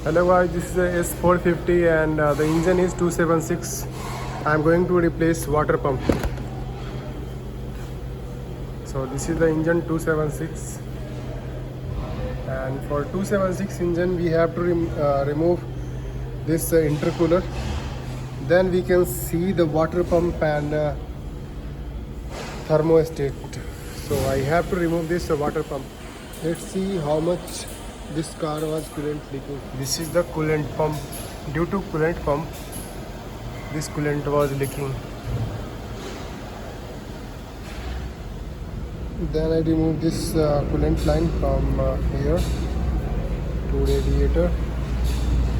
Hello guys, this is a S450 and the engine is 276. I am going to replace water pump. So this is the engine 276, and for 276 engine we have to remove this intercooler. Then we can see the water pump and thermostat. So I have to remove this water pump. Let's see how much this car was coolant leaking. This is the coolant pump. Due to coolant pump, this coolant was leaking. Then I remove this coolant line from here to radiator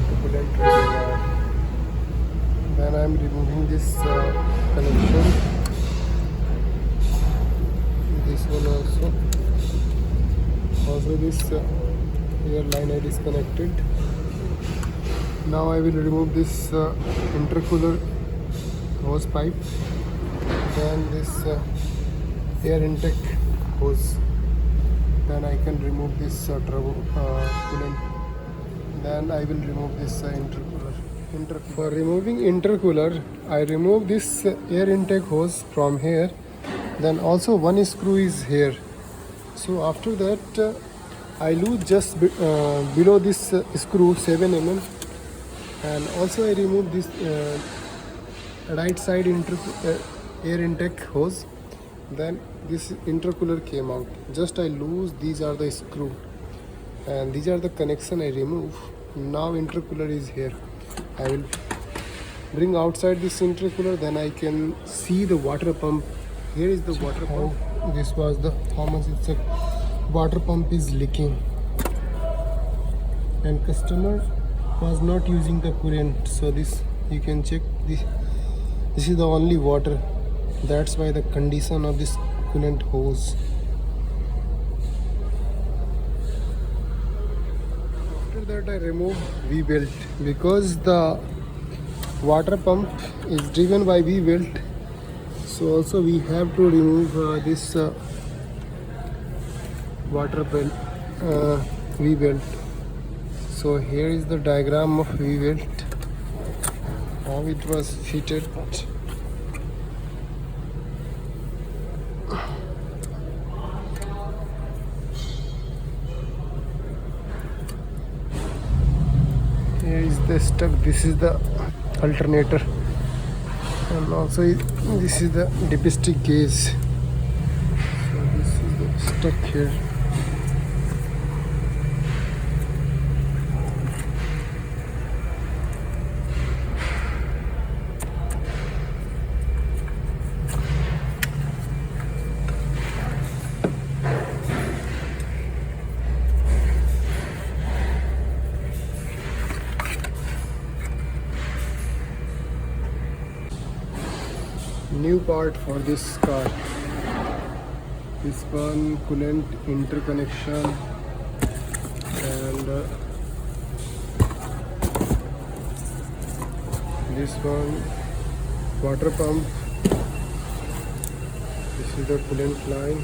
to coolant reservoir. Then I am removing this connection. This one also. Also this air line I disconnected. Now I will remove this intercooler hose pipe. Then this air intake hose. Then I can remove this coolant. Then I will remove this intercooler. For removing intercooler, I remove this air intake hose from here. Then also one screw is here. So after that I lose just below this screw 7 mm, and also I remove this right side air intake hose. Then this intercooler came out. Just I lose, these are the screw and these are the connection I remove. Now intercooler is here. I will bring outside this intercooler, then I can see the water pump. Here is the water pump. This was the how much it's a water pump is leaking, and customer was not using the coolant. So this you can check this. This is the only water. That's why the condition of this coolant hose. After that I remove V-belt because the water pump is driven by V-belt. So also we have to remove this water belt, V-belt. So here is the diagram of V-belt, how it was fitted. Here is the stuck. This is the alternator, and also this is the dipstick gauge. So this is the stuck here. New part for this car. This one coolant interconnection, and this one water pump. This is the coolant line.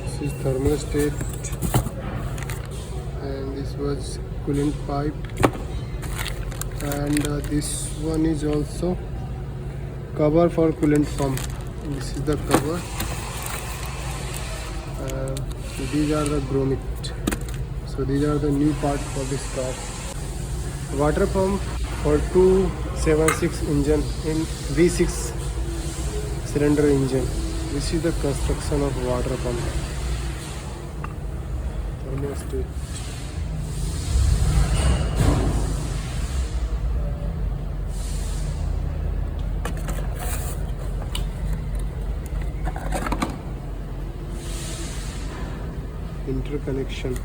This is thermostat, and this was coolant pipe, and this one is also cover for coolant pump. This is the cover. These are the grommet. So these are the new part for this car. Water pump for 276 engine in V6 cylinder engine. This is the construction of water pump. Thermostat. Interconnection.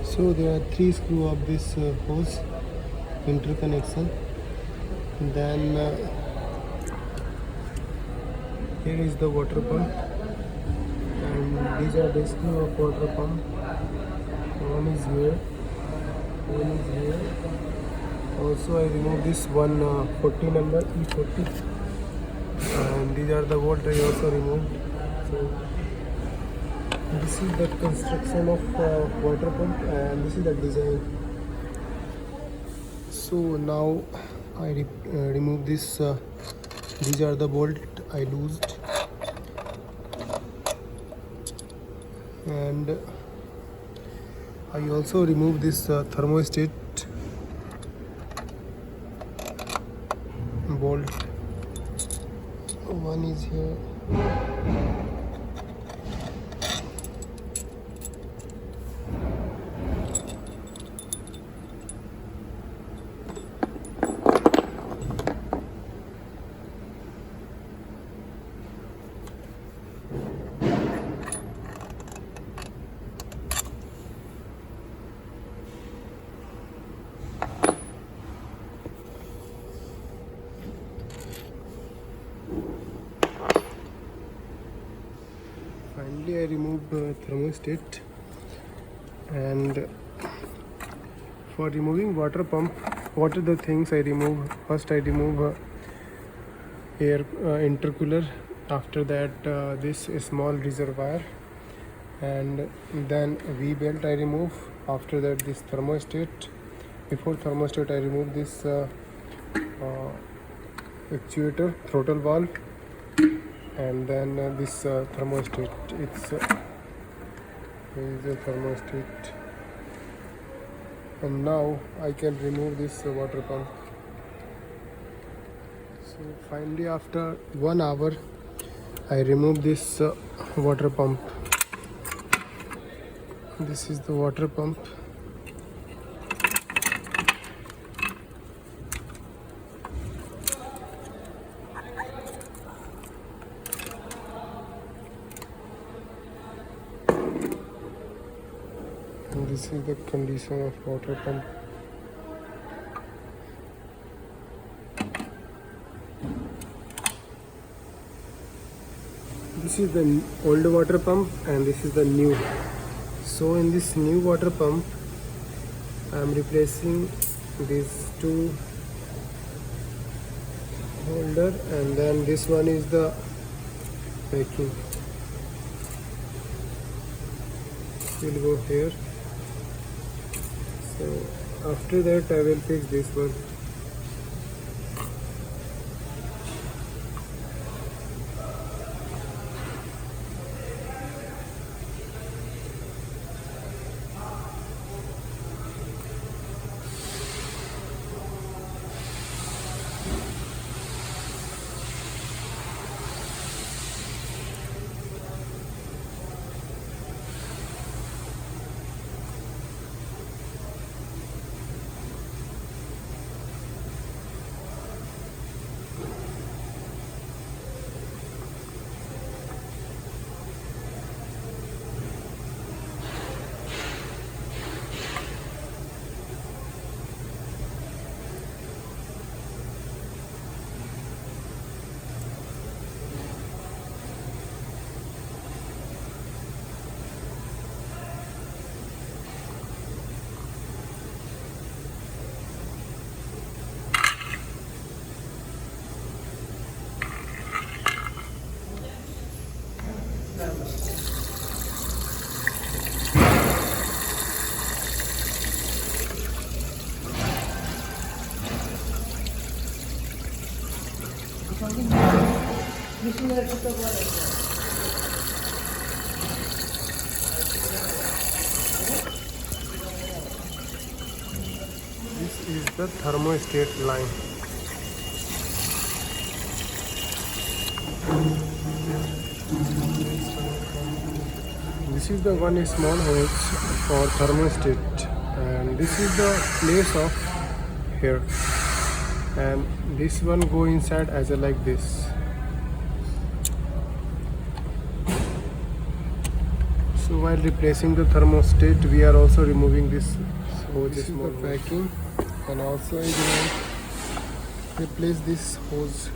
So there are 3 screws of this hose interconnection. Then here is the water pump, and these are the screws of water pump. One is here, one is here, Also I remove this 140 number E40, and these are the bolts I also removed. So this is the construction of water pump, and this is the design. So now I remove this. These are the bolt I loosed, and I also remove this thermostat bolt. One is here. Finally, I removed thermostat, and for removing water pump, what are the things I remove? First, I remove air intercooler. After that, this small reservoir, and then V belt I remove. After that, this thermostat. Before thermostat, I remove this actuator, throttle valve, and then this thermostat. It's here is the thermostat, and now I can remove this water pump. So finally, after 1 hour, I remove this water pump. This is the water pump. And this is the condition of water pump. This is the old water pump, and this is the new. So in this new water pump, I am replacing these two holder, and then this one is the packing. Will go here. So after that, I will fix this one. This is the thermostat line. This is the one small hose for thermostat, and this is the place of here, and this one go inside as a like this. So while replacing the thermostat, we are also removing this hose. This is the packing, and also I will replace this hose.